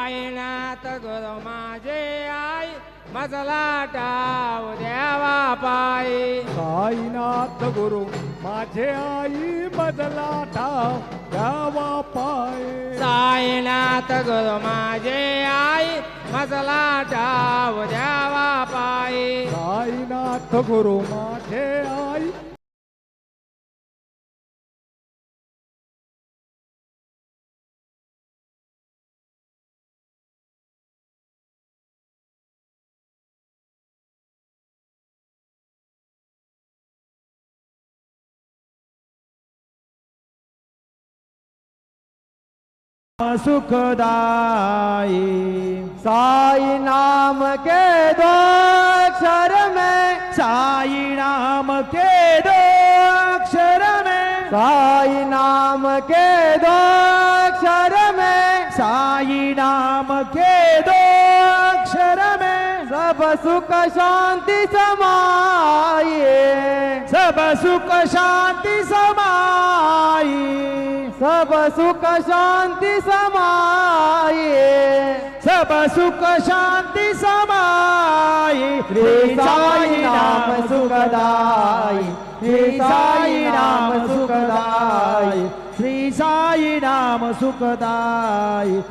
साईनाथ गुरु माझे आई मजला टाव द्यावा पायी साईनाथ गुरु माझे आई मजला ठाव द्यावा पाय साईनाथ गुरु माझे आई मजला टाव द्यावा पायी साईनाथ गुरु माझे आई सुखदाई साई नाम के दो अक्षर में साई नाम के दो अक्षर में साई नाम के दो अक्षर में साई नाम के दो अक्षर में सब सुख शांति समाये सब सुख शांति समाई सब सुख शांति समाये सब सुख शांति समाये श्री साई नाम सुखदाई श्री साई नाम सुखदाई श्री साई नाम सुखदाई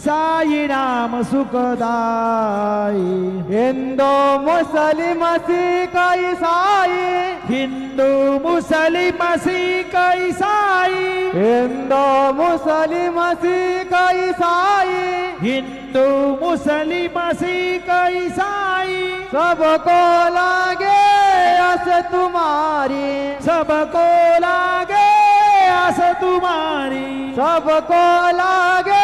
साई नाम सुखदाई हिंदू मुस्लिम सिख ईसाई हिंदू मुस्लिम सिख ईसाई हिंदू मुस्लिम सिख ईसाई हिंदू मुस्लिम सिख ईसाई सबको लागे आस तुम्हारी सबको लागे आस तुम्हारी सबको लागे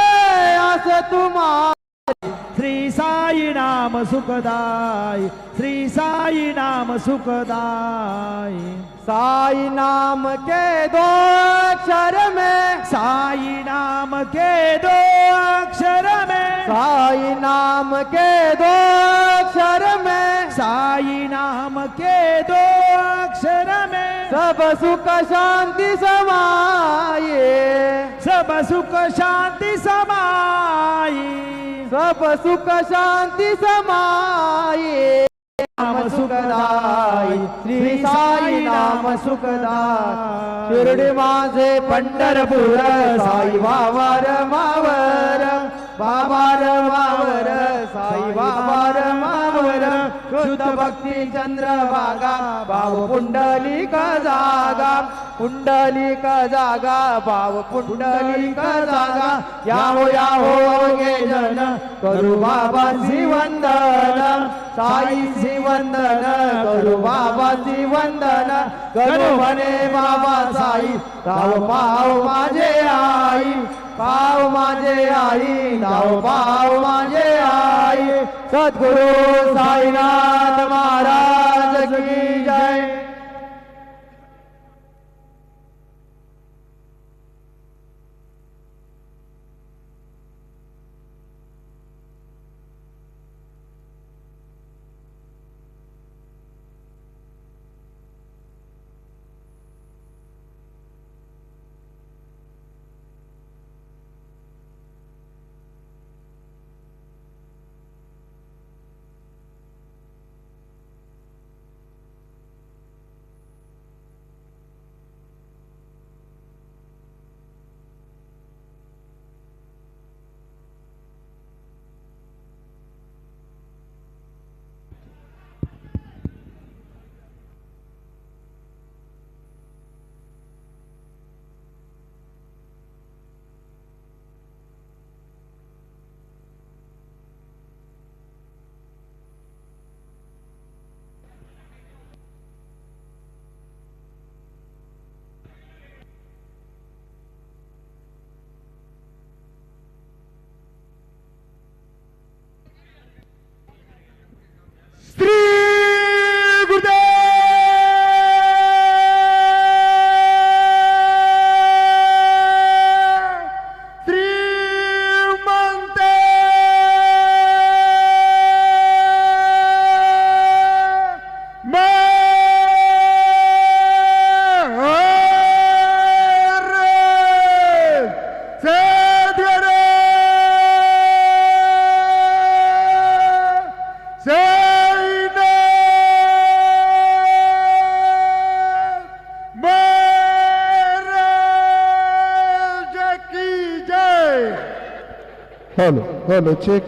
आस तुम्हारी श्री साई नाम सुखदाई श्री साई नाम सुखदाई साई नाम के दो अक्षर में साई नाम के दो अक्षर में साई नाम के दो अक्षर में साई नाम के दो अक्षर में सब सुख शांति समाये सब सुख शांति समाई सब सुख शांति समाये नाम सुखदाई श्री साई नाम सुखदाई शिर्डी माझे पंढरपूर साई वावर मावर बाबार मावर साई बाबार मावर शुद्ध भक्ती चंद्रभागा भाव पुंडलिक जागा पुंडलिक जागा भाव पुंडलिक जागा याहो याहो गे जन करू बाबाची वंदन साईची वंदन करू बाबाची वंदन करू म्हणे बाबा साई राव पाव माझे आई पाव माझे आई राव पाव माझे आई सद्गुरु साईनाथ महाराज की जय। Hello hello check